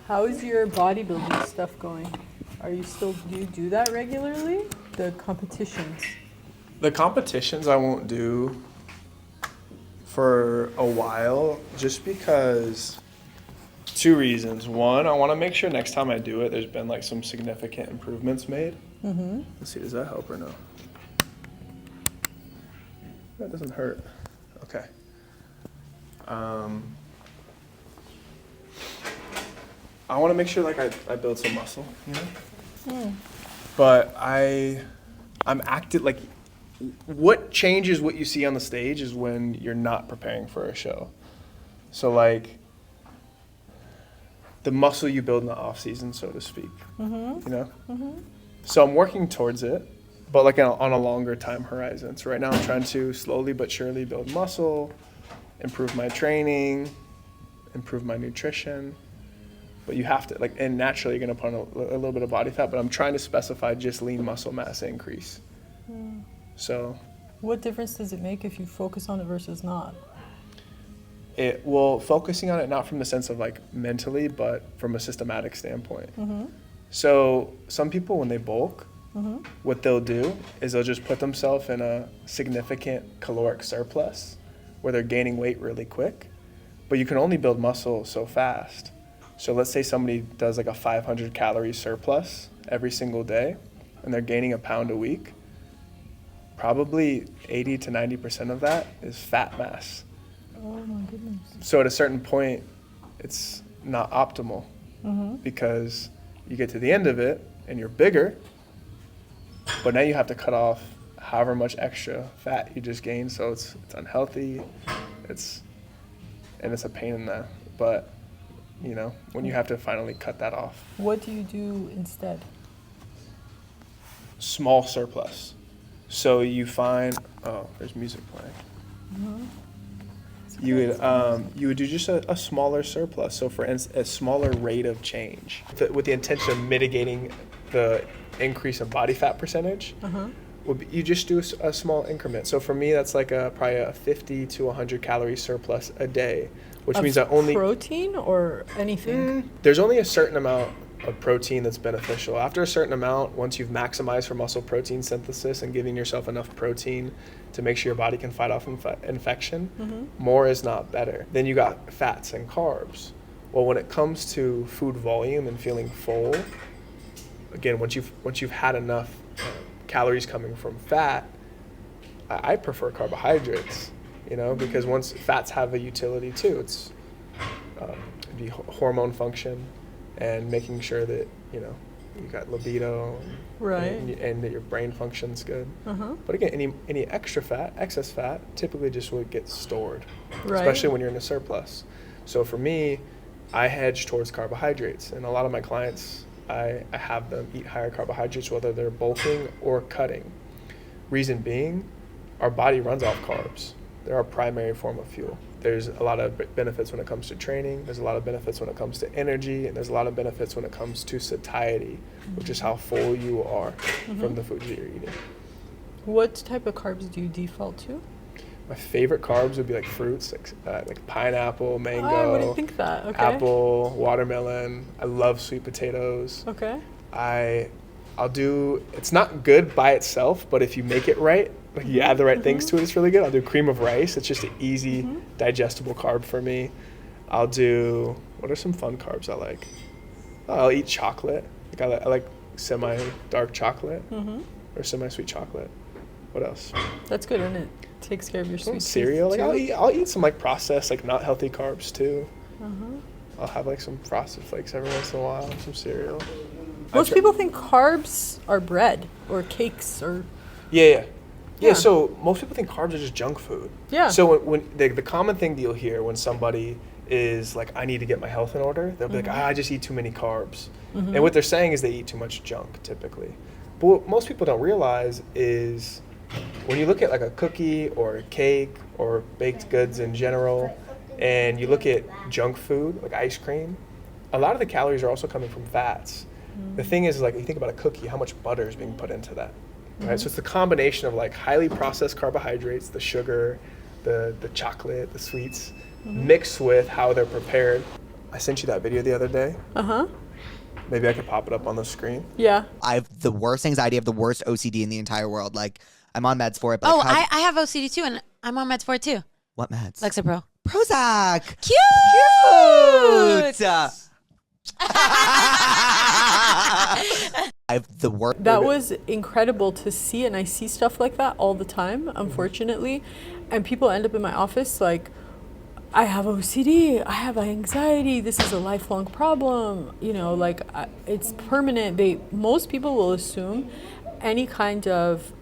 How's your bodybuilding stuff going? Do you do that regularly? The competitions? The competitions I won't do for a while, just because 2 reasons. One, I want to make sure next time I do it, there's been like some significant improvements made. Mm-hmm. Let's see, does that help or no? That doesn't hurt. Okay. I want to make sure like I build some muscle, you know? But I'm active, like what changes what you see on the stage is when you're not preparing for a show. So like the muscle you build in the off season, so to speak, you know? So I'm working towards it, but like on a longer time horizon. So right now I'm trying to slowly but surely build muscle, improve my training, improve my nutrition. But you have to, like, and naturally you're going to put on a little bit of body fat, but I'm trying to specify just lean muscle mass increase. So. What difference does it make if you focus on it versus not? Focusing on it not from the sense of like mentally, but from a systematic standpoint. So some people, when they bulk, what they'll do is they'll just put themselves in a significant caloric surplus where they're gaining weight really quick, but you can only build muscle so fast. So let's say somebody does like a 500 calorie surplus every single day and they're gaining a pound a week. Probably 80 to 90% of that is fat mass. Oh my goodness. So at a certain point, it's not optimal because you get to the end of it and you're bigger, but now you have to cut off however much extra fat you just gained. So it's unhealthy. It's a pain in the, but you know, when you have to finally cut that off. What do you do instead? Small surplus. So you find, oh, there's music playing. You would do just a smaller surplus. So for instance, a smaller rate of change with the intention of mitigating the increase in body fat percentage. You just do a small increment. So for me, that's like probably a 50 to 100 calorie surplus a day, which means that only protein or anything. There's only a certain amount of protein that's beneficial. After a certain amount, once you've maximized for muscle protein synthesis and giving yourself enough protein to make sure your body can fight off infection, more is not better. Then you got fats and carbs. Well, when it comes to food volume and feeling full, again, once you've had enough calories coming from fat, I prefer carbohydrates, you know, because once fats have a utility too, it's the hormone function and making sure that, you know, you got libido and that your brain functions good. But again, any excess fat typically just would get stored, especially when you're in a surplus. So for me, I hedge towards carbohydrates, and a lot of my clients, I have them eat higher carbohydrates, whether they're bulking or cutting. Reason being, our body runs off carbs. They're our primary form of fuel. There's a lot of benefits when it comes to training. There's a lot of benefits when it comes to energy, and there's a lot of benefits when it comes to satiety, which is how full you are from the food that you're eating. What type of carbs do you default to? My favorite carbs would be like fruits, like pineapple, mango, I wouldn't think that. Okay. apple, watermelon. I love sweet potatoes. Okay. I'll do, it's not good by itself, but if you make it right, like you add the right things to it, it's really good. I'll do cream of rice. It's just an easy, digestible carb for me. I'll do, what are some fun carbs I like? I'll eat chocolate. Like I like semi-dark chocolate or semi-sweet chocolate. What else? That's good, and it takes care of your sweet cereal. tooth, Like I'll eat some like processed, like not healthy carbs too. I'll have like some Frosted Flakes every once in a while, some cereal. Most people think carbs are bread or cakes or. Yeah. So most people think carbs are just junk food. Yeah. So when the common thing that you'll hear when somebody is like, I need to get my health in order, they'll be like, I just eat too many carbs. And what they're saying is they eat too much junk typically. But what most people don't realize is when you look at like a cookie or a cake or baked goods in general, and you look at junk food like ice cream, a lot of the calories are also coming from fats. The thing is like, you think about a cookie, how much butter is being put into that, right? So it's the combination of like highly processed carbohydrates, the sugar, the chocolate, the sweets, mixed with how they're prepared. I sent you that video the other day. Uh-huh. Maybe I could pop it up on the screen. Yeah. I have the worst anxiety, I have the worst OCD in the entire world. Like, I'm on meds for it. But Oh, like, I have OCD too, and I'm on meds for it too. what meds? Lexapro. Prozac. Cute. I have the worst. That was incredible to see, and I see stuff like that all the time, unfortunately. And people end up in my office like, I have OCD, I have anxiety, this is a lifelong problem, you know, like it's permanent. Most people will assume any kind of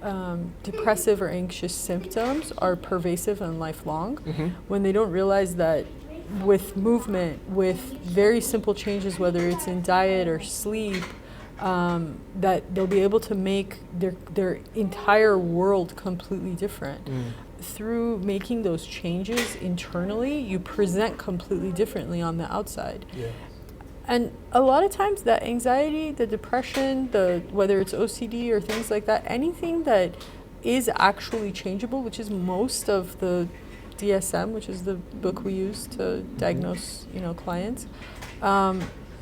depressive or anxious symptoms are pervasive and lifelong, when they don't realize that with movement, with very simple changes, whether it's in diet or sleep, that they'll be able to make their entire world completely different. Through making those changes internally, you present completely differently on the outside. Yeah. And a lot of times that anxiety, the depression, whether it's OCD or things like that, anything that is actually changeable, which is most of the DSM, which is the book we use to diagnose, clients.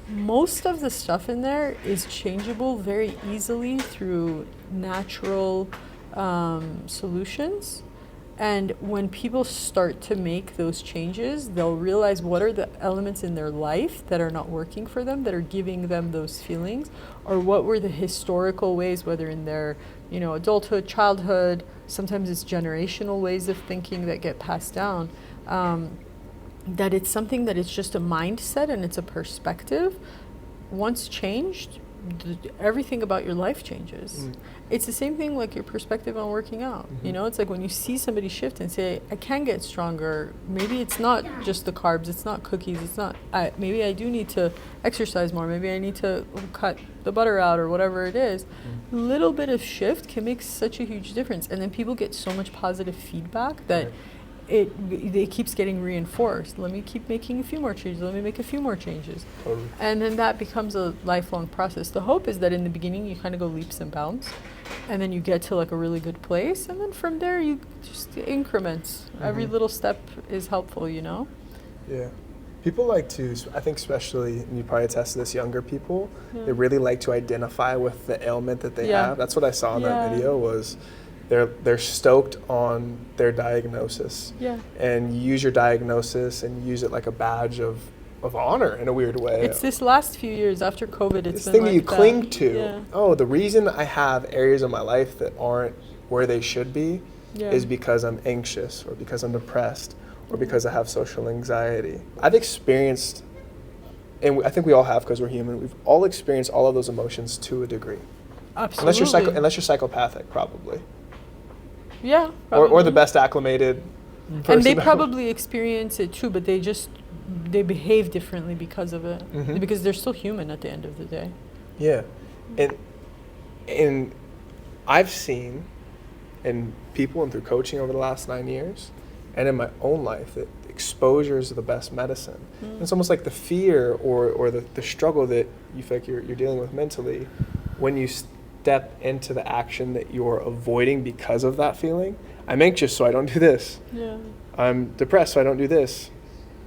Most of the stuff in there is changeable very easily through natural solutions. And when people start to make those changes, they'll realize what are the elements in their life that are not working for them, that are giving them those feelings, or what were the historical ways, whether in their, adulthood, childhood, sometimes it's generational ways of thinking that get passed down, that it's something that it's just a mindset and it's a perspective. Once changed, everything about your life changes. It's the same thing like your perspective on working out. It's like when you see somebody shift and say, I can get stronger. Maybe it's not just the carbs, it's not cookies, it's not, maybe I do need to exercise more. Maybe I need to cut the butter out or whatever it is. A little bit of shift can make such a huge difference. And then people get so much positive feedback that it keeps getting reinforced. Let me keep making a few more changes. Let me make a few more changes. Totally. And then that becomes a lifelong process. The hope is that in the beginning you kind of go leaps and bounds, and then you get to like a really good place, and then from there you just increments. Every little step is helpful, Yeah. People like to, I think especially, and you probably attest to this, younger people, they really like to identify with the ailment that they have. That's what I saw in that video was they're stoked on their diagnosis. And use your diagnosis and use it like a badge of honor in a weird way. It's this last few years after COVID, it's this been thing like that you that. cling to. Yeah. Oh, the reason I have areas of my life that aren't where they should be is because I'm anxious or because I'm depressed or because I have social anxiety. I've experienced, and I think we all have because we're human, we've all experienced all of those emotions to a degree. Absolutely. Unless you're psychopathic, probably. Yeah, probably. Or the best acclimated person. And they probably experience it too, but they behave differently because of it. Because they're still human at the end of the day. Yeah. And I've seen in people and through coaching over the last 9 years and in my own life that exposure is the best medicine. It's almost like the fear or the struggle that you feel like you're dealing with mentally, when you step into the action that you're avoiding because of that feeling. I'm anxious, so I don't do this. I'm depressed, so I don't do this.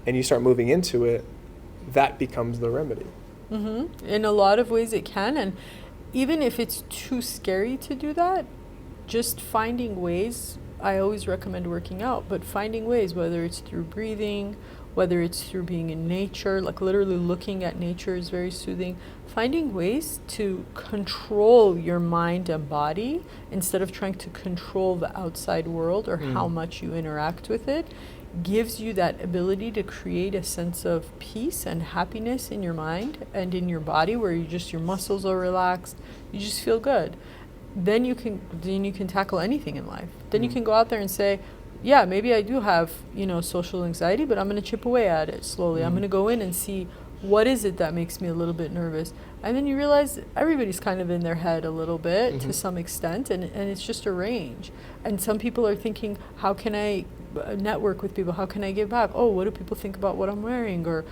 And you start moving into it, that becomes the remedy. In a lot of ways it can, and even if it's too scary to do that, just finding ways. I always recommend working out, but finding ways, whether it's through breathing, whether it's through being in nature, like literally looking at nature is very soothing. Finding ways to control your mind and body instead of trying to control the outside world or how much you interact with it gives you that ability to create a sense of peace and happiness in your mind and in your body, where your muscles are relaxed, you just feel good. Then you can tackle anything in life. Then you can go out there and say, yeah, maybe I do have, social anxiety, but I'm going to chip away at it slowly. I'm going to go in and see what is it that makes me a little bit nervous. And then you realize everybody's kind of in their head a little bit to some extent, and it's just a range. And some people are thinking, how can I network with people? How can I give back? Oh, what do people think about what I'm wearing? Or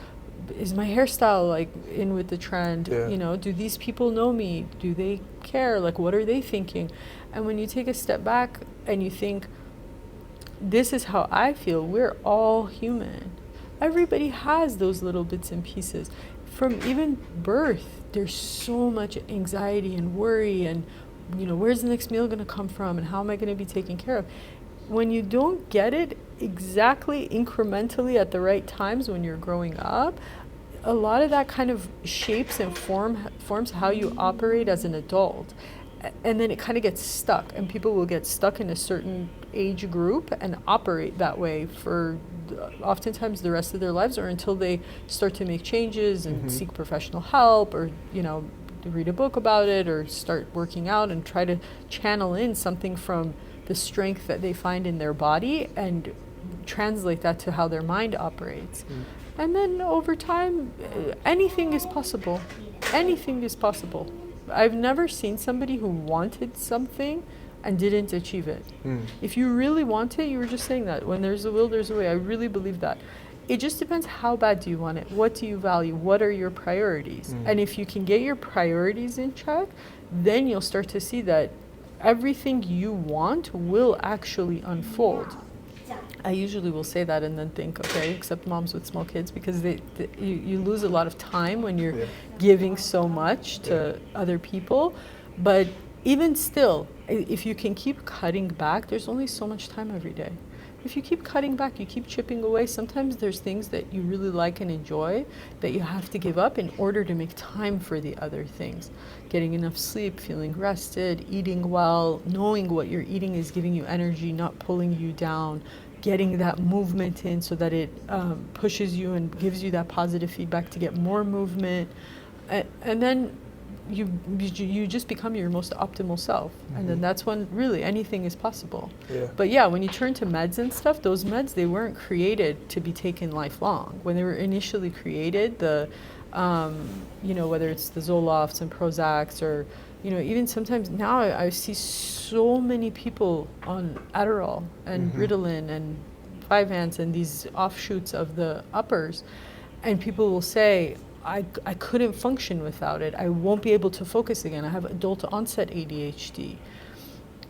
is my hairstyle like in with the trend? Do these people know me? Do they care? Like, what are they thinking? And when you take a step back and you think, this is how I feel, we're all human. everybody has those little bits and pieces. From even birth, there's so much anxiety and worry and, where's the next meal going to come from and how am I going to be taken care of? When you don't get it exactly incrementally at the right times when you're growing up, a lot of that kind of shapes and forms how you operate as an adult. And then it kind of gets stuck, and people will get stuck in a certain age group and operate that way for oftentimes the rest of their lives, or until they start to make changes and seek professional help, or read a book about it, or start working out and try to channel in something from the strength that they find in their body and translate that to how their mind operates. And then over time, anything is possible. Anything is possible. I've never seen somebody who wanted something and didn't achieve it. If you really want it, you were just saying that, when there's a will, there's a way. I really believe that. It just depends, how bad do you want it? What do you value? What are your priorities? And if you can get your priorities in check, then you'll start to see that everything you want will actually unfold. I usually will say that and then think, okay, except moms with small kids, because you lose a lot of time when you're giving so much to other people. But even still, if you can keep cutting back, there's only so much time every day. If you keep cutting back, you keep chipping away, sometimes there's things that you really like and enjoy that you have to give up in order to make time for the other things. Getting enough sleep, feeling rested, eating well, knowing what you're eating is giving you energy, not pulling you down, getting that movement in so that it pushes you and gives you that positive feedback to get more movement. And then you just become your most optimal self. And then that's when really anything is possible. But yeah, when you turn to meds and stuff, those meds, they weren't created to be taken lifelong. When they were initially created, the whether it's the Zolofts and Prozacs, or even sometimes now I see so many people on Adderall and Ritalin and Vyvanse and these offshoots of the uppers, and people will say, I couldn't function without it. I won't be able to focus again. I have adult onset ADHD.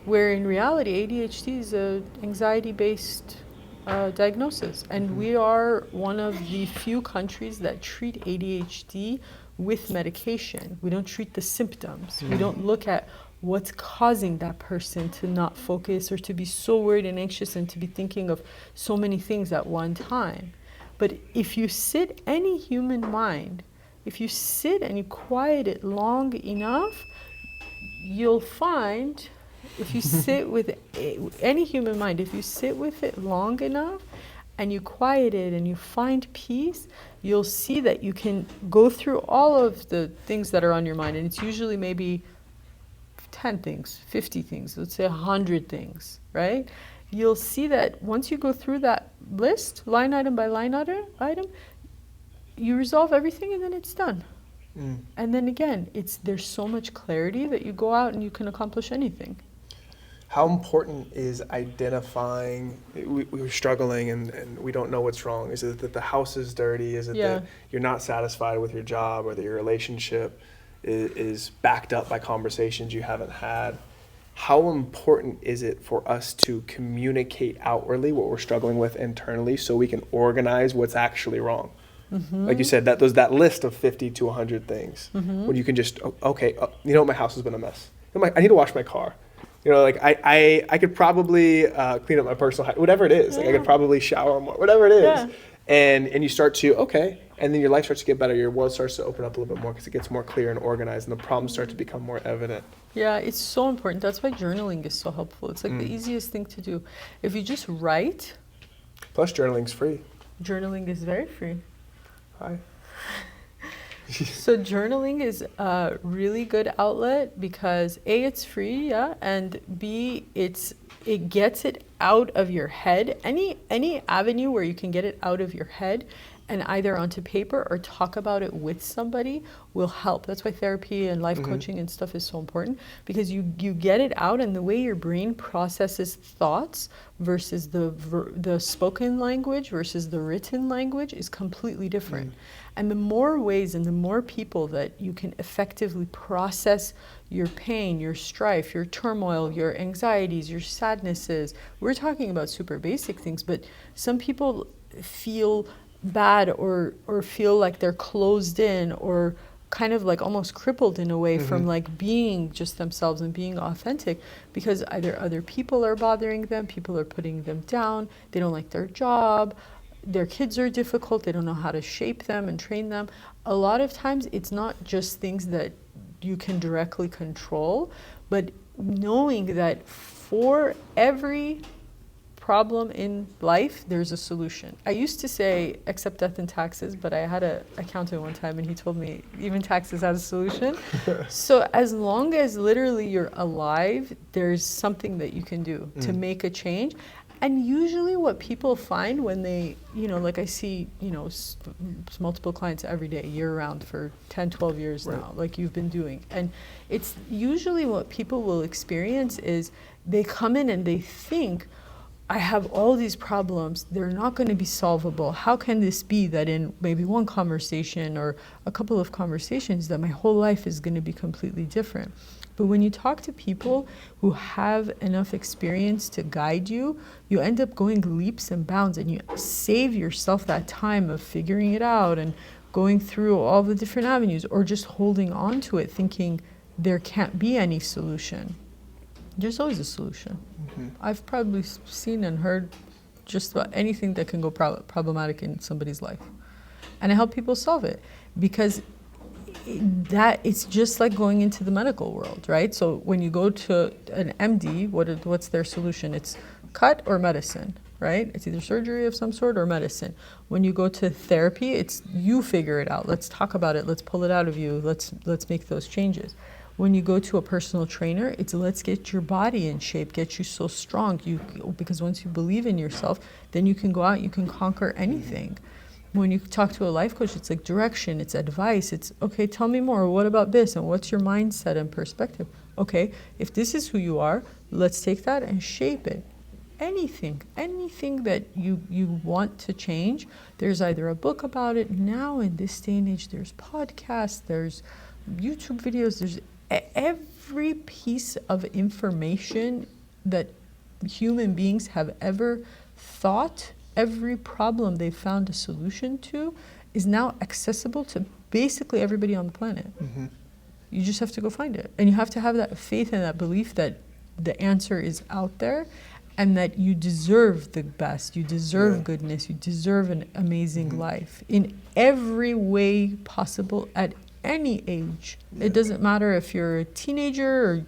Where in reality, ADHD is an anxiety-based diagnosis. And we are one of the few countries that treat ADHD with medication. We don't treat the symptoms. We don't look at what's causing that person to not focus or to be so worried and anxious and to be thinking of so many things at one time. But if you sit any human mind, if you sit and you quiet it long enough, you'll find, if you sit with any human mind, if you sit with it long enough and you quiet it and you find peace, you'll see that you can go through all of the things that are on your mind. And it's usually maybe 10 things, 50 things, let's say 100 things, right? You'll see that once you go through that list, line item by line item, you resolve everything and then it's done. And then again, there's so much clarity that you go out and you can accomplish anything. How important is identifying, we're struggling and we don't know what's wrong? Is it that the house is dirty? Is it that you're not satisfied with your job, or that your relationship is backed up by conversations you haven't had? How important is it for us to communicate outwardly what we're struggling with internally so we can organize what's actually wrong? Like you said, that list of 50 to 100 things, when you can just, my house has been a mess. I need to wash my car. I could probably clean up my personal whatever it is. Like I could probably shower more, whatever it is. And you start to, and then your life starts to get better. Your world starts to open up a little bit more because it gets more clear and organized, and the problems start to become more evident. Yeah, it's so important. That's why journaling is so helpful. It's like the easiest thing to do. If you just write. Plus, journaling's free. Journaling is very free. Hi. So journaling is a really good outlet because A, it's free, and B, it gets it out of your head. Any avenue where you can get it out of your head and either onto paper or talk about it with somebody will help. That's why therapy and life coaching and stuff is so important, because you get it out, and the way your brain processes thoughts versus the spoken language versus the written language is completely different. And the more ways and the more people that you can effectively process your pain, your strife, your turmoil, your anxieties, your sadnesses. We're talking about super basic things, but some people feel bad or feel like they're closed in or kind of like almost crippled in a way from like being just themselves and being authentic, because either other people are bothering them, people are putting them down, they don't like their job, their kids are difficult, they don't know how to shape them and train them. A lot of times it's not just things that you can directly control, but knowing that for every problem in life, there's a solution. I used to say, except death and taxes, but I had an accountant one time and he told me, even taxes has a solution. So as long as literally you're alive, there's something that you can do to make a change. And usually what people find when they, you know, like I see, you know, multiple clients every day, year round for 10, 12 years now, like you've been doing. And it's usually what people will experience is they come in and they think, I have all these problems, they're not going to be solvable. How can this be that in maybe one conversation or a couple of conversations that my whole life is going to be completely different? But when you talk to people who have enough experience to guide you, you end up going leaps and bounds and you save yourself that time of figuring it out and going through all the different avenues or just holding on to it thinking there can't be any solution. There's always a solution. I've probably seen and heard just about anything that can go problematic in somebody's life. And I help people solve it because that it's just like going into the medical world, right? So when you go to an MD, what's their solution? It's cut or medicine, right? It's either surgery of some sort or medicine. When you go to therapy, it's you figure it out. Let's talk about it. Let's pull it out of you. Let's make those changes. When you go to a personal trainer, it's let's get your body in shape, get you so strong. Because once you believe in yourself, then you can go out, you can conquer anything. When you talk to a life coach, it's like direction, it's advice, it's, okay, tell me more, what about this, and what's your mindset and perspective? Okay, if this is who you are, let's take that and shape it. Anything that you want to change, there's either a book about it. Now in this day and age, there's podcasts, there's YouTube videos, there's every piece of information that human beings have ever thought, every problem they've found a solution to is now accessible to basically everybody on the planet. You just have to go find it. And you have to have that faith and that belief that the answer is out there and that you deserve the best, you deserve goodness, you deserve an amazing life in every way possible at any age. It doesn't matter if you're a teenager or,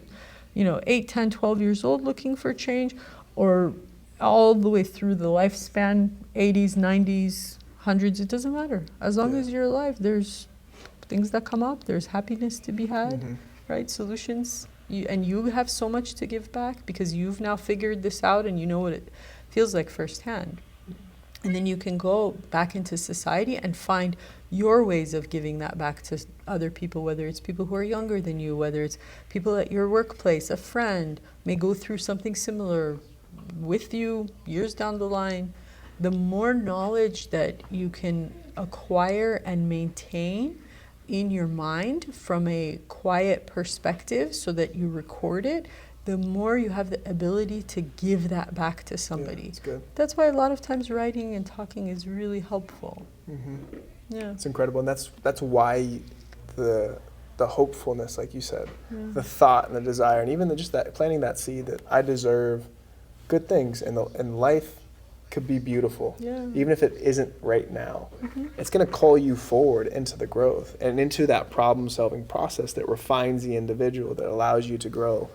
you know, 8, 10, 12 years old looking for change or all the way through the lifespan, 80s, 90s, 100s, it doesn't matter. As long as you're alive, there's things that come up, there's happiness to be had, right? Solutions. And you have so much to give back because you've now figured this out and you know what it feels like firsthand. And then you can go back into society and find your ways of giving that back to other people, whether it's people who are younger than you, whether it's people at your workplace, a friend may go through something similar with you years down the line. The more knowledge that you can acquire and maintain in your mind from a quiet perspective so that you record it, the more you have the ability to give that back to somebody. Yeah, that's good. That's why a lot of times writing and talking is really helpful. Yeah. It's incredible, and that's why the hopefulness, like you said, the thought and the desire, and even just that planting that seed that I deserve good things, and life could be beautiful, even if it isn't right now. It's going to call you forward into the growth and into that problem-solving process that refines the individual, that allows you to grow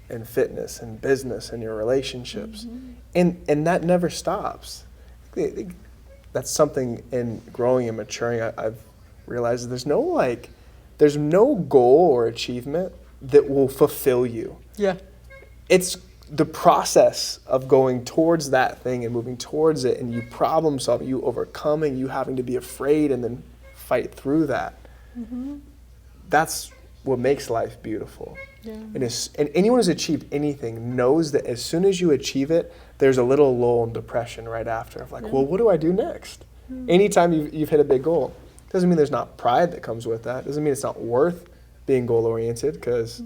in fitness and business and your relationships, and that never stops. That's something in growing and maturing I've realized. There's no goal or achievement that will fulfill you. It's the process of going towards that thing and moving towards it, and you problem solving, you overcoming, you having to be afraid and then fight through that. That's what makes life beautiful. And anyone who's achieved anything knows that as soon as you achieve it, there's a little lull and depression right after of like, well, what do I do next? Anytime you've hit a big goal, doesn't mean there's not pride that comes with that. Doesn't mean it's not worth being goal oriented, because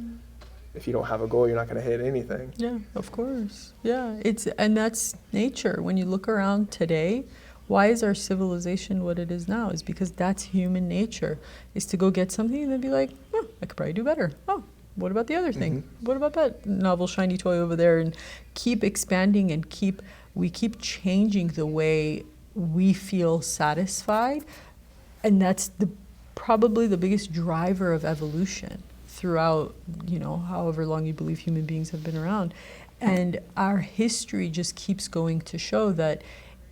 if you don't have a goal, you're not going to hit anything. Yeah, of course. Yeah, and that's nature. When you look around today, Why is our civilization what it is now? Is because that's human nature, is to go get something and then be like, oh, I could probably do better. Oh, what about the other thing? What about that novel shiny toy over there? And keep expanding and we keep changing the way we feel satisfied. And that's probably the biggest driver of evolution throughout, however long you believe human beings have been around. And our history just keeps going to show that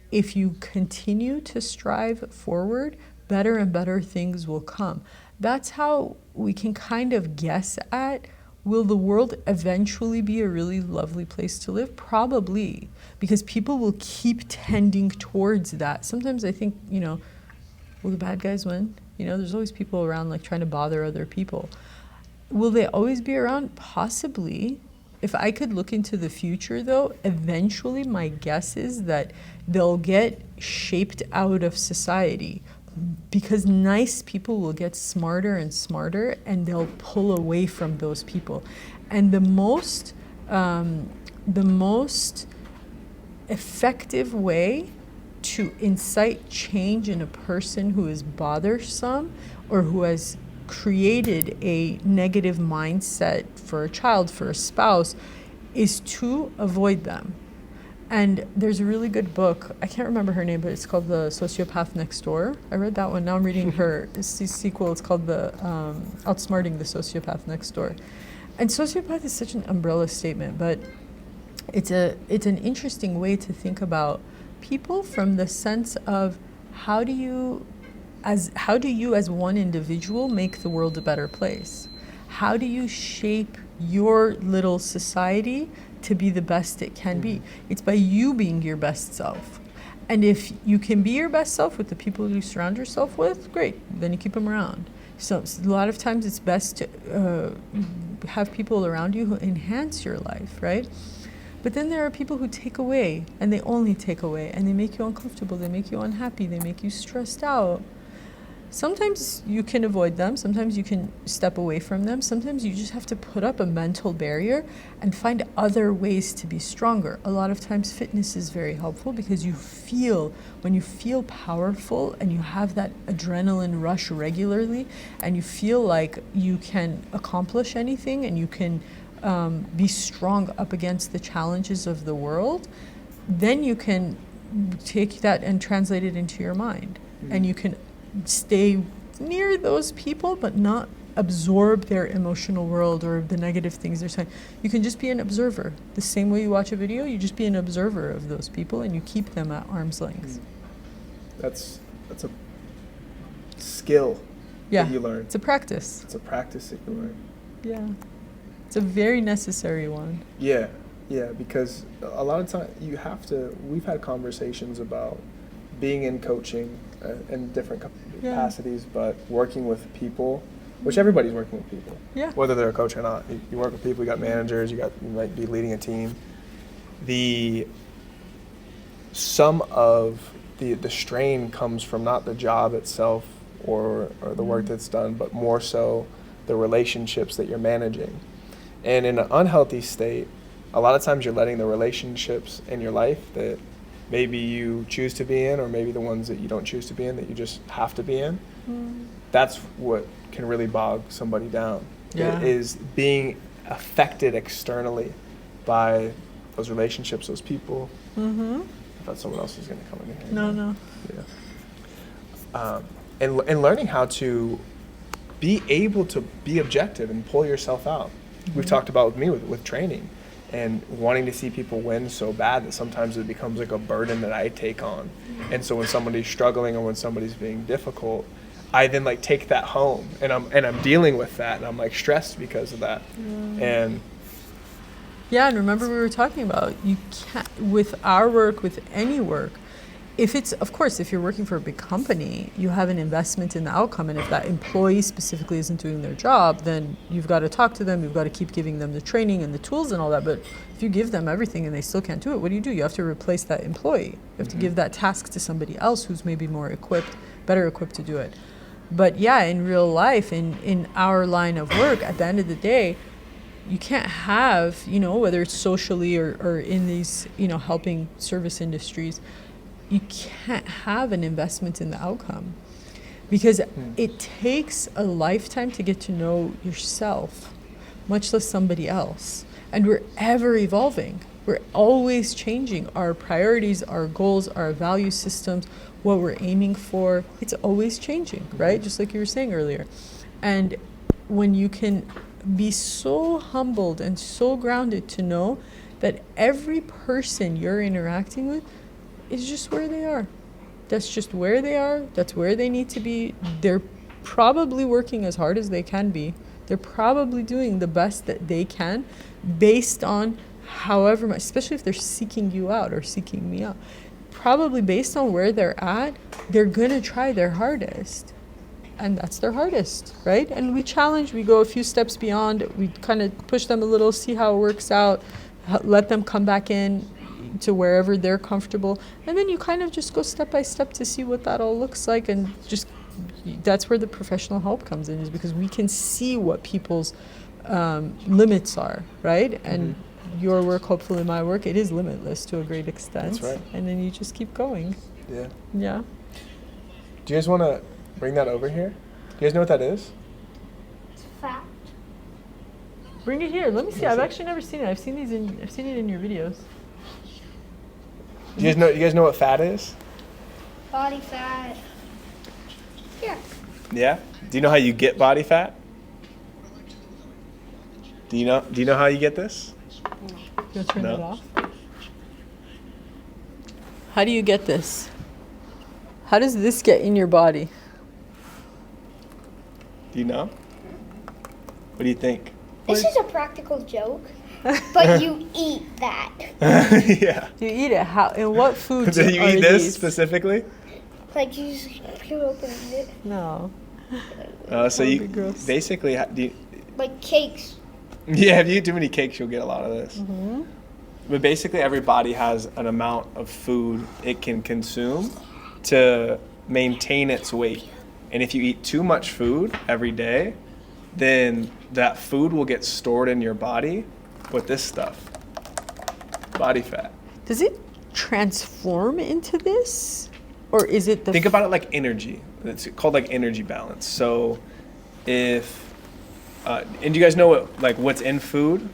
if you continue to strive forward, better and better things will come. That's how we can kind of guess at, will the world eventually be a really lovely place to live? Probably, because people will keep tending towards that. Sometimes I think, will the bad guys win? There's always people around like trying to bother other people. Will they always be around? Possibly. If I could look into the future, though, eventually my guess is that they'll get shaped out of society, because nice people will get smarter and smarter, and they'll pull away from those people. And the most effective way to incite change in a person who is bothersome or who has created a negative mindset for a child, for a spouse, is to avoid them. And there's a really good book, I can't remember her name, but it's called The Sociopath Next Door. I read that one. Now I'm reading her sequel. It's called the Outsmarting the Sociopath Next Door. And sociopath is such an umbrella statement, but it's an interesting way to think about people, from the sense of how do you as one individual make the world a better place? How do you shape your little society to be the best it can be? It's by you being your best self. And if you can be your best self with the people you surround yourself with, great, then you keep them around. So a lot of times it's best to have people around you who enhance your life, right? But then there are people who take away, and they only take away, and they make you uncomfortable, they make you unhappy, they make you stressed out. Sometimes you can avoid them, sometimes you can step away from them, sometimes you just have to put up a mental barrier and find other ways to be stronger. A lot of times fitness is very helpful, because when you feel powerful and you have that adrenaline rush regularly, and you feel like you can accomplish anything and you can be strong up against the challenges of the world, then you can take that and translate it into your mind. And you can stay near those people but not absorb their emotional world or the negative things they're saying. You can just be an observer. The same way you watch a video, you just be an observer of those people, and you keep them at arm's length. That's a skill that you learn. It's a practice. It's a practice that you learn. Yeah. It's a very necessary one. Yeah, because a lot of time we've had conversations about being in coaching in different capacities, but working with people, which everybody's working with people, whether they're a coach or not. You work with people, you got managers, you might be leading a team. Some of the strain comes from not the job itself or the work that's done, but more so the relationships that you're managing. And in an unhealthy state, a lot of times you're letting the relationships in your life that maybe you choose to be in, or maybe the ones that you don't choose to be in, that you just have to be in. That's what can really bog somebody down. It is being affected externally by those relationships, those people. I thought someone else was going to come in here. No. Yeah. And learning how to be able to be objective and pull yourself out. We've talked about with training, and wanting to see people win so bad that sometimes it becomes like a burden that I take on. And so when somebody's struggling or when somebody's being difficult, I then like take that home, and I'm dealing with that, and I'm like stressed because of that. And remember we were talking about, you can't, with our work, with any work, if you're working for a big company, you have an investment in the outcome, and if that employee specifically isn't doing their job, then you've got to talk to them, you've got to keep giving them the training and the tools and all that. But if you give them everything and they still can't do it, what do? You have to replace that employee. You have to give that task to somebody else who's maybe better equipped to do it. But in real life, in our line of work, at the end of the day, you can't have, whether it's socially or in these, helping service industries, you can't have an investment in the outcome, because it takes a lifetime to get to know yourself, much less somebody else. And we're ever evolving. We're always changing our priorities, our goals, our value systems, what we're aiming for. It's always changing, right? Just like you were saying earlier. And when you can be so humbled and so grounded to know that every person you're interacting with is just where they are. That's just where they are. That's where they need to be. They're probably working as hard as they can be. They're probably doing the best that they can based on however much, especially if they're seeking you out or seeking me out. Probably based on where they're at, they're going to try their hardest. And that's their hardest, right? And we challenge, we go a few steps beyond, we kind of push them a little, see how it works out, let them come back in to wherever they're comfortable. And then you kind of just go step by step to see what that all looks like. And just, that's where the professional help comes in, is because we can see what people's limits are, right? And your work, hopefully my work, it is limitless to a great extent. That's right. And then you just keep going. Yeah. Yeah. Do you guys want to bring that over here? Do you guys know what that is? It's fat. Bring it here. Let me see. I've actually never seen it. I've seen it in your videos. Do you guys know what fat is? Body fat. Yeah. Yeah. Do you know how you get body fat? Do you know how you get this? You'll turn No. it off. How do you get this? How does this get in your body? Do you know? What do you think? This is a practical joke, but you eat that. Yeah. You eat it. How? In what foods Do you are eat this these? specifically? Like you just peel open and eat it. No. So That would you be gross. basically Like cakes. yeah, if you eat too many cakes, you'll get a lot of this. But basically, every body has an amount of food it can consume to maintain its weight. And if you eat too much food every day, then that food will get stored in your body with this stuff, body fat. Does it transform into this, or is it the? Think about it like energy. It's called like energy balance. So if, and do you guys know what's in food?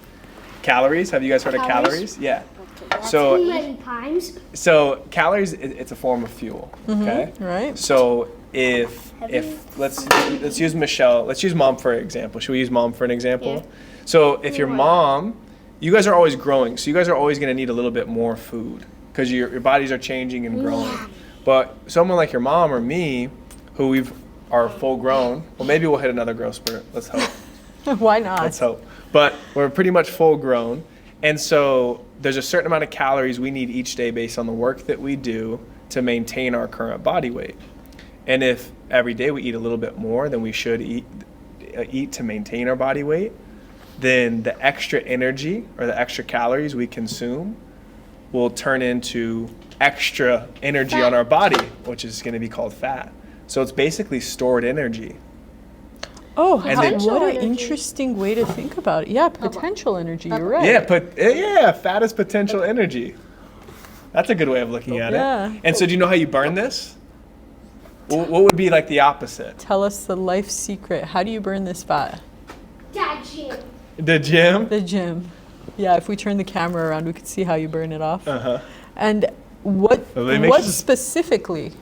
Calories. Have you guys heard of Calories? calories? Yeah. Too So many times. calories, it's a form of fuel. Okay. Right. So if let's use Michelle. Let's use mom for an example. Should we use mom for an example? Yeah. So if your mom, you guys are always growing, so you guys are always going to need a little bit more food because your bodies are changing and growing. Yeah. But someone like your mom or me, who are full grown, well, maybe we'll hit another growth spurt. Let's hope. Why not? Let's hope. But we're pretty much full grown. And so there's a certain amount of calories we need each day based on the work that we do to maintain our current body weight. And if every day we eat a little bit more than we should eat to maintain our body weight, then the extra energy or the extra calories we consume will turn into extra energy on our body, which is going to be called fat. So it's basically stored energy. Oh, And then- what an Energy. interesting way to think about it. Yeah, potential energy. You're right. Yeah, fat is potential energy. That's a good way of looking at Yeah. it. And so do you know how you burn this? What would be like the opposite? Tell us the life secret. How do you burn this fat? Dad, gym. The gym? The gym. Yeah, if we turn the camera around, we could see how you burn it off. Uh-huh. And what Well, they make what sure- specifically?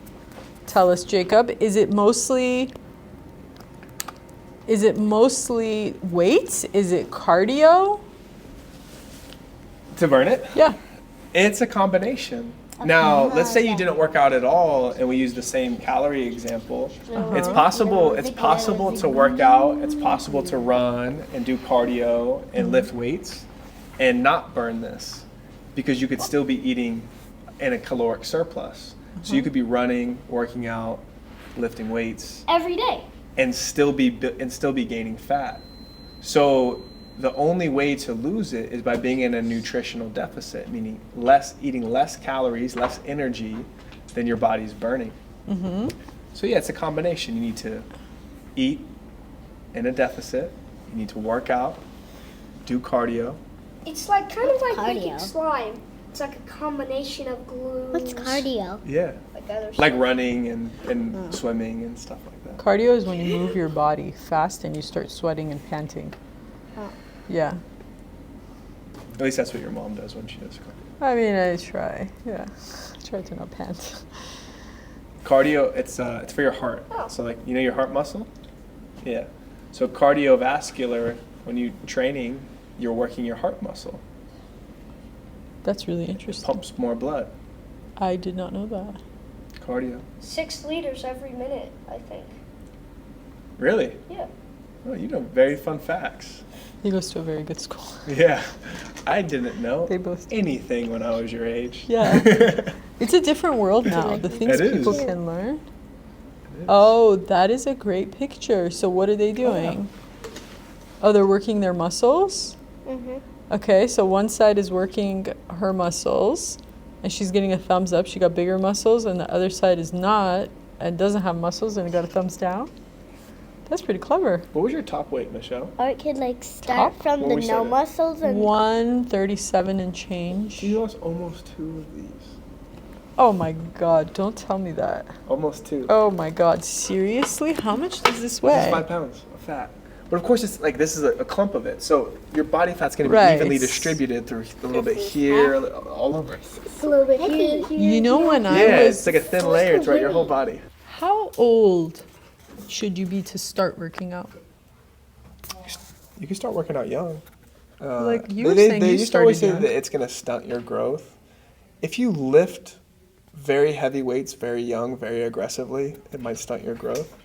Tell us, Jacob. Is it mostly weights? Is it cardio? To burn it? Yeah. It's a combination. Now, let's say you didn't work out at all and we use the same calorie example. It's possible to work out, it's possible to run and do cardio and lift weights and not burn this because you could still be eating in a caloric surplus. So you could be running, working out, lifting weights Every day. and still be gaining fat. So the only way to lose it is by being in a nutritional deficit, meaning eating less calories, less energy than your body's burning. So yeah, it's a combination. You need to eat in a deficit. You need to work out, do cardio. It's like kind of like making Cardio. slime. It's like a combination of glutes. What's cardio? Yeah. Like other Like stuff. running and swimming and stuff like that. Cardio is when you move your body fast and you start sweating and panting. Oh. Yeah. At least that's what your mom does when she does cardio. I mean, I try. Yeah. I try to not pant. Cardio, it's for your heart. Oh. So like, you know your heart muscle? Yeah. So cardiovascular, when you're training, you're working your heart muscle. That's really It interesting. pumps more blood. I did not know that. Cardio. 6 liters every minute, I think. Really? Yeah. Oh, you know very fun facts. He goes to a very good school. Yeah. I didn't know They both do. anything when I was your age. Yeah. It's a different world now. The things It is. people can learn. Oh, that is a great picture. So what are they doing? Oh, they're working their muscles? Mm-hmm. Okay, so one side is working her muscles, and she's getting a thumbs up. She got bigger muscles, and the other side is not, and doesn't have muscles, and it got a thumbs down. That's pretty clever. What was your top weight, Michelle? Or it could like start Top? from When the we no started. muscles and 137 and change. You lost almost 2 of these. Oh my God, don't tell me that. Almost 2. Oh my God, seriously? How much does this This is weigh? 5 pounds of fat. But of course, it's like this is a clump of it. So your body fat's going to be Right. evenly distributed through a little bit here, all over. A little bit here. You know when I Yeah, was... it's like a thin layer throughout your whole body. How old should you be to start working out? You can start working out young. Like you were they saying, you used to always say started young. that it's going to stunt your growth. If you lift very heavy weights very young, very aggressively, it might stunt your growth.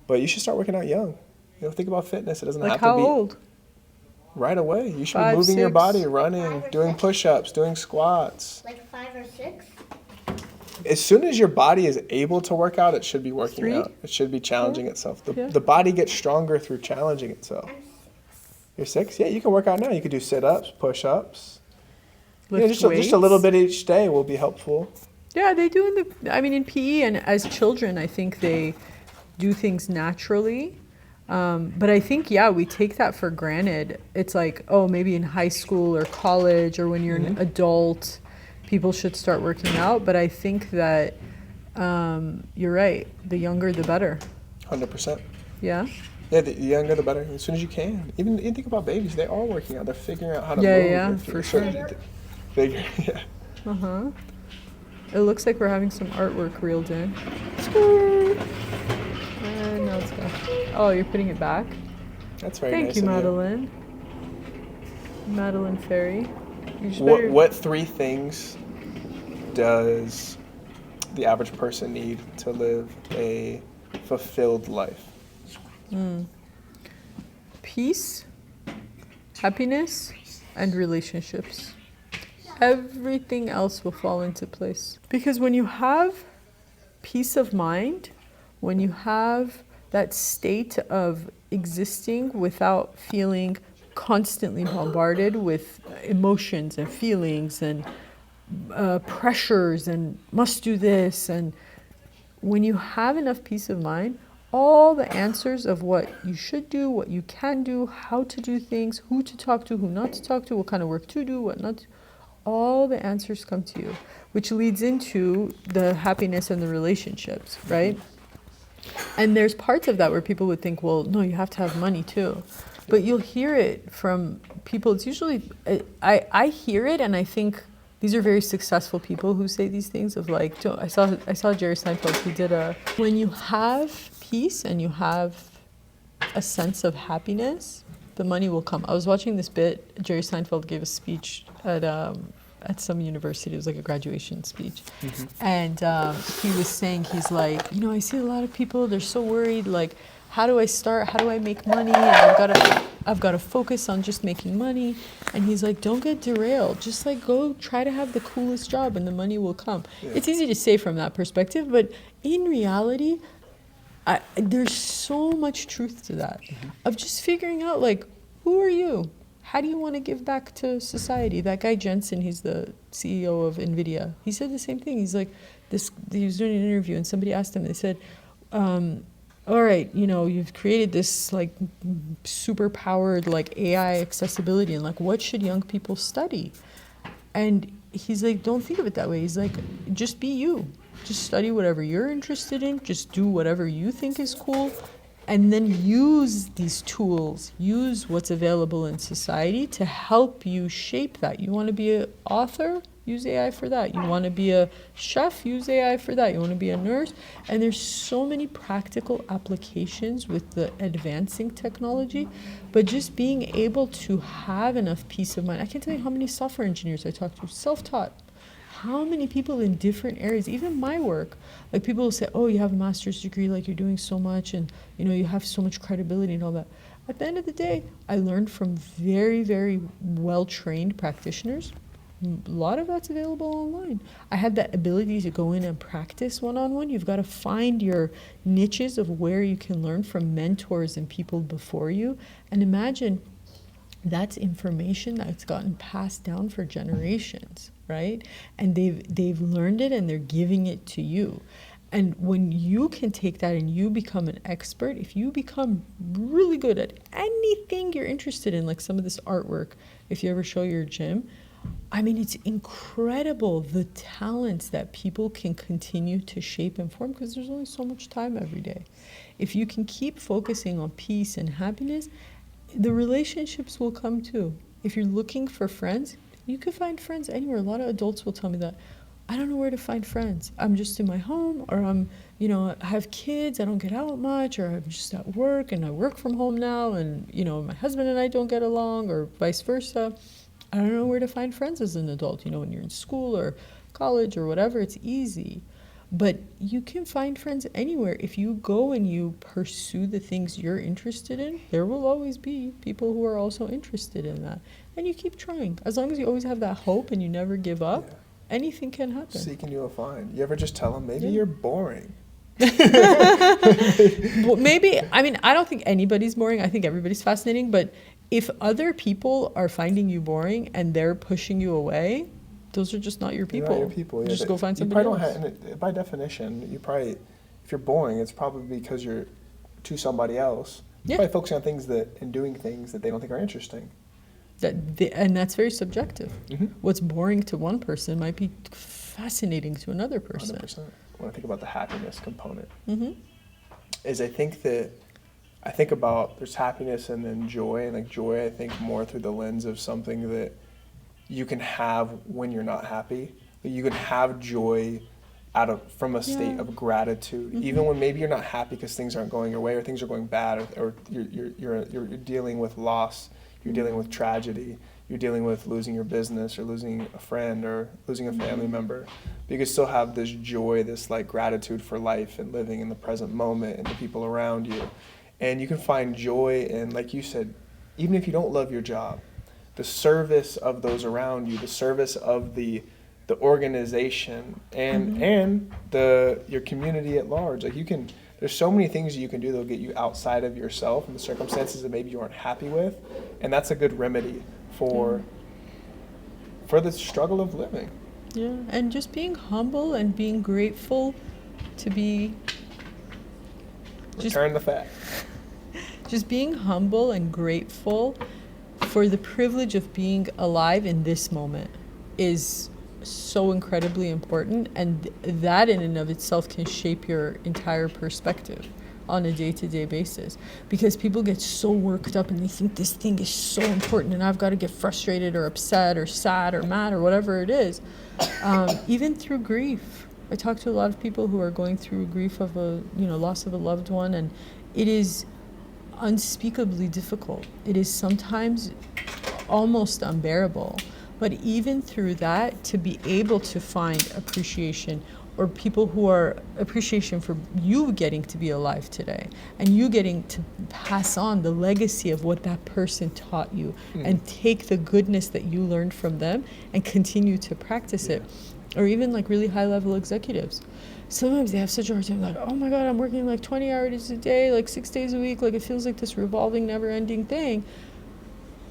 But you should start working out young. You know, think about fitness. It doesn't Like have to how be old? right away. You should 5, be moving your 6? body, running, doing push-ups, doing squats. like 5 or 6. As soon as your body is able to work out, it should be working 3? out. It should be challenging itself. Yeah. The body gets stronger through challenging itself. You're 6? Yeah, you can work out now. You can do sit-ups, push-ups. You know, Lift just a little weights? bit each day will be helpful. Yeah, they do in PE, and as children, I think they do things naturally. But I think, yeah, we take that for granted. It's like, oh, maybe in high school or college or when you're an adult, people should start working out. But I think that you're right. The younger, the better. 100%. Yeah? Yeah, the younger the better. As soon as you can. Even you think about babies, they are working out. They're figuring out how to Yeah, move. yeah, They're for figuring- sure. Figure, yeah. Uh-huh. It looks like we're having some artwork reeled in. And now it's gone. Oh, you're putting it back? That's very Thank nice you, of Madeline. Madeline Ferry. You just better- What 3 things does the average person need to live a fulfilled life? Peace, happiness, and relationships. Everything else will fall into place. Because when you have peace of mind, when you have that state of existing without feeling constantly bombarded with emotions and feelings and pressures and must do this, and when you have enough peace of mind, all the answers of what you should do, what you can do, how to do things, who to talk to, who not to talk to, what kind of work to do, what not to, all the answers come to you, which leads into the happiness and the relationships, right? And there's parts of that where people would think, well, no, you have to have money too. But you'll hear it from people. It's usually, I hear it and I think these are very successful people who say these things of like, I saw Jerry Seinfeld, he did when you have peace and you have a sense of happiness, the money will come. I was watching this bit, Jerry Seinfeld gave a speech at some university. It was like a graduation speech. And he was saying, he's like, I see a lot of people, they're so worried, like, how do I start? How do I make money? And I've got to focus on just making money. And he's like, don't get derailed. Just like go try to have the coolest job and the money will come. Yeah. It's easy to say from that perspective, but in reality, there's so much truth to that. Of just figuring out, like, who are you? How do you want to give back to society? That guy Jensen, he's the CEO of NVIDIA. He said the same thing. He's like, he was doing an interview and somebody asked him, they said, all right, you've created this like super powered like AI accessibility and like what should young people study? And he's like, don't think of it that way. He's like, just be you. Just study whatever you're interested in. Just do whatever you think is cool. And then use these tools, use what's available in society to help you shape that. You want to be an author? Use AI for that. You want to be a chef? Use AI for that. You want to be a nurse? And there's so many practical applications with the advancing technology, but just being able to have enough peace of mind. I can't tell you how many software engineers I talk to, self-taught. How many people in different areas, even my work, like people will say, oh, you have a master's degree, like you're doing so much and, you know, you have so much credibility and all that. At the end of the day, I learned from very, very well-trained practitioners. A lot of that's available online. I had that ability to go in and practice one-on-one. You've got to find your niches of where you can learn from mentors and people before you. And imagine that's information that's gotten passed down for generations, right? And they've learned it and they're giving it to you. And when you can take that and you become an expert, if you become really good at anything you're interested in, like some of this artwork, if you ever show your gym, I mean, it's incredible the talents that people can continue to shape and form because there's only so much time every day. If you can keep focusing on peace and happiness, the relationships will come too. If you're looking for friends, you can find friends anywhere. A lot of adults will tell me that. I don't know where to find friends. I'm just in my home, or I'm, you know, I have kids, I don't get out much, or I'm just at work and I work from home now and, you know, my husband and I don't get along, or vice versa. I don't know where to find friends as an adult. You know, when you're in school or college or whatever, it's easy. But you can find friends anywhere. If you go and you pursue the things you're interested in, there will always be people who are also interested in that. And you keep trying. As long as you always have that hope and you never give up, anything can happen. Seek and you will find. You ever just tell them, maybe you're boring? Well, maybe, I mean, I don't think anybody's boring. I think everybody's fascinating. But if other people are finding you boring and they're pushing you away, those are just not your people. You're not your people. Yeah, just go find somebody else. By definition, you probably, if you're boring, it's probably because you're to somebody else. You're probably focusing on things and doing things that they don't think are interesting. And that's very subjective. Mm-hmm. What's boring to one person might be fascinating to another person. 100%. When I think about the happiness component, Mm-hmm. I think about there's happiness and then joy, and like joy, I think more through the lens of something that you can have when you're not happy. You can have joy from a state of gratitude, even when maybe you're not happy because things aren't going your way or things are going bad, or you're dealing with loss, you're dealing with tragedy, you're dealing with losing your business or losing a friend or losing a family member. But you can still have this joy, this like gratitude for life and living in the present moment and the people around you. And you can find joy in, like you said, even if you don't love your job, the service of those around you, the service of the organization and your community at large. Like there's so many things you can do that'll get you outside of yourself and the circumstances that maybe you aren't happy with, and that's a good remedy for the struggle of living. Yeah, and just being humble and being grateful to be. Return the fat. Just being humble and grateful for the privilege of being alive in this moment is so incredibly important, and that in and of itself can shape your entire perspective on a day-to-day basis, because people get so worked up and they think this thing is so important and I've got to get frustrated or upset or sad or mad or whatever it is. Even through grief, I talk to a lot of people who are going through grief of loss of a loved one, and it is unspeakably difficult. It is sometimes almost unbearable. But even through that, to be able to find appreciation, or people who are appreciation for you getting to be alive today and you getting to pass on the legacy of what that person taught you and take the goodness that you learned from them and continue to practice it. Or even like really high level executives. Sometimes they have such a hard time, like, oh my God, I'm working like 20 hours a day, like 6 days a week, like it feels like this revolving, never ending thing.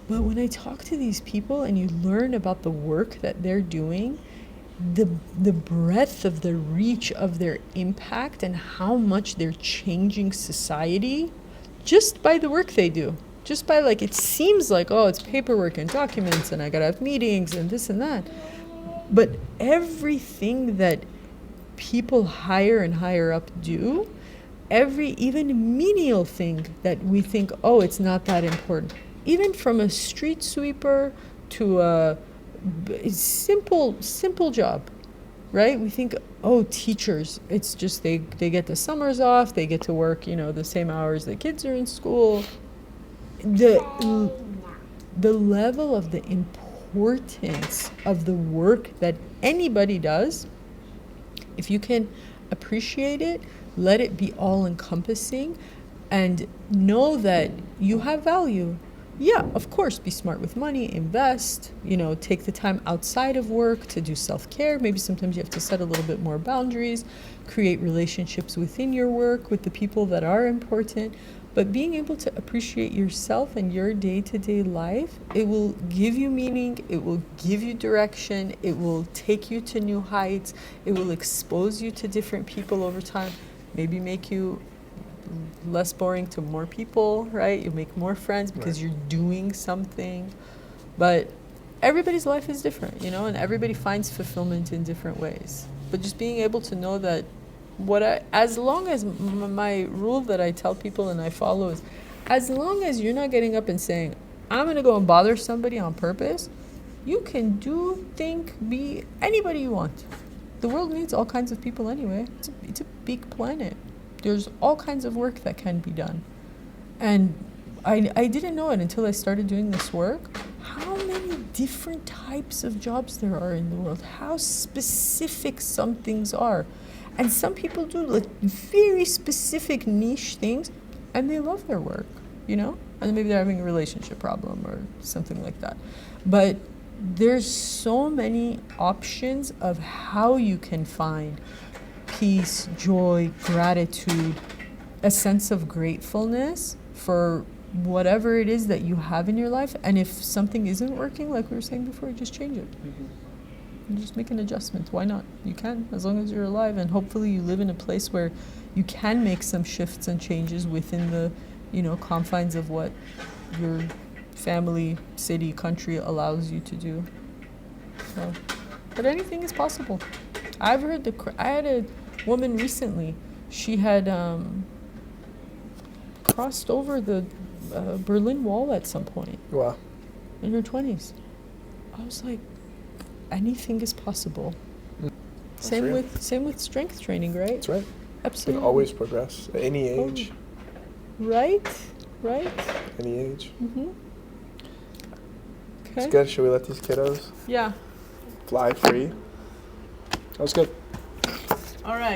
But when I talk to these people and you learn about the work that they're doing, the breadth of the reach of their impact and how much they're changing society just by the work they do. Just by it seems like, oh, it's paperwork and documents and I gotta have meetings and this and that. But everything that people higher and higher up do, every even menial thing that we think, oh, it's not that important, even from a street sweeper to a simple job, right? We think, oh, teachers, it's just they get the summers off, they get to work, the same hours the kids are in school. The level of the importance of the work that anybody does, if you can appreciate it, let it be all encompassing, and know that you have value. Yeah, of course, be smart with money, invest, take the time outside of work to do self-care. Maybe sometimes you have to set a little bit more boundaries, create relationships within your work with the people that are important. But being able to appreciate yourself and your day-to-day life, it will give you meaning, it will give you direction, it will take you to new heights, it will expose you to different people over time, maybe make you less boring to more people, right? You make more friends because you're doing something. But everybody's life is different, and everybody finds fulfillment in different ways. But just being able to know that as long as my rule that I tell people and I follow is, as long as you're not getting up and saying, I'm going to go and bother somebody on purpose, you can do, think, be anybody you want. The world needs all kinds of people anyway. It's a big planet. There's all kinds of work that can be done. And I didn't know it until I started doing this work, how many different types of jobs there are in the world, how specific some things are. And some people do very specific niche things, and they love their work, and maybe they're having a relationship problem or something like that. But there's so many options of how you can find peace, joy, gratitude, a sense of gratefulness for whatever it is that you have in your life. And if something isn't working, like we were saying before, just change it. And just make an adjustment. Why not? You can, as long as you're alive, and hopefully you live in a place where you can make some shifts and changes within the, confines of what your family, city, country allows you to do. So, but anything is possible. I've heard I had a woman recently. She had crossed over the Berlin Wall at some point. Wow. In her 20s. I was like, anything is possible. Same with strength training, right? That's right. Absolutely. You can always progress at any age. Right. Any age. Mm-hmm. It's Okay. good. Should we let these kiddos Yeah. fly free? That was good. All right.